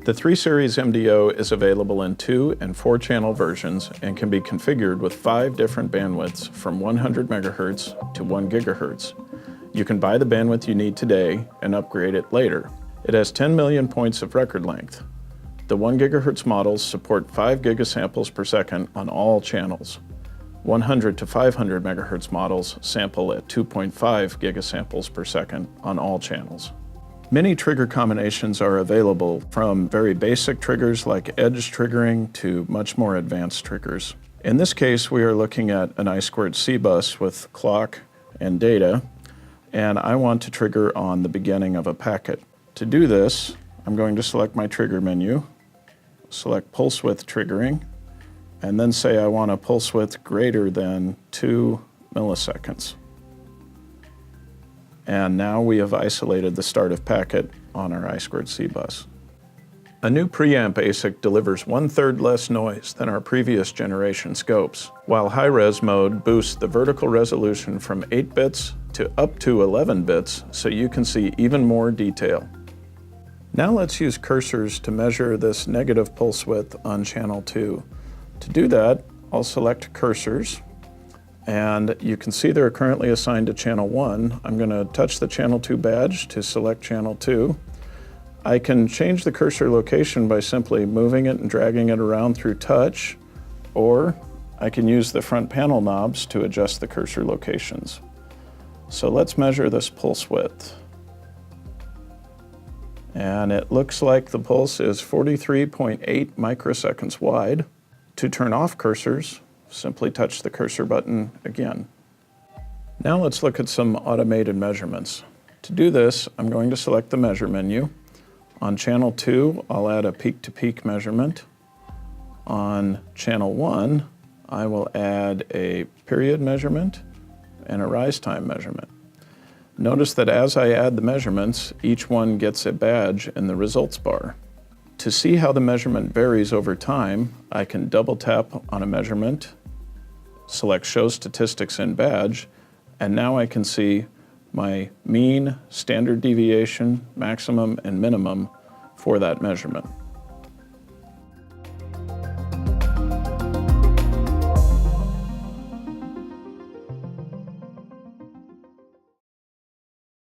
The 3 Series MDO is available in 2 and 4 channel versions and can be configured with 5 different bandwidths from 100 MHz to 1 GHz. You can buy the bandwidth you need today and upgrade it later. It has 10 million points of record length. The 1 GHz models support 5 gigasamples per second on all channels. 100 to 500 MHz models sample at 2.5 gigasamples per second on all channels. Many trigger combinations are available, from very basic triggers like edge triggering to much more advanced triggers. In this case, we are looking at an I2C bus with clock and data, and I want to trigger on the beginning of a packet. To do this, I'm going to select my trigger menu, select pulse width triggering, and then say I want a pulse width greater than 2 milliseconds. And now we have isolated the start of packet on our I2C bus. A new preamp ASIC delivers 1/3 less noise than our previous generation scopes, while high-res mode boosts the vertical resolution from 8 bits to up to 11 bits so you can see even more detail. Now let's use cursors to measure this negative pulse width on channel 2. To do that, I'll select cursors, and you can see they're currently assigned to channel 1. I'm going to touch the channel 2 badge to select channel 2. I can change the cursor location by simply moving it and dragging it around through touch, or I can use the front panel knobs to adjust the cursor locations. So let's measure this pulse width. And it looks like the pulse is 43.8 microseconds wide. To turn off cursors, simply touch the cursor button again. Now let's look at some automated measurements. To do this, I'm going to select the measure menu. On channel 2, I'll add a peak-to-peak measurement. On channel 1, I will add a period measurement and a rise time measurement. Notice that as I add the measurements, each one gets a badge in the results bar. To see how the measurement varies over time, I can double tap on a measurement, select Show Statistics in Badge, and now I can see my mean, standard deviation, maximum, and minimum for that measurement.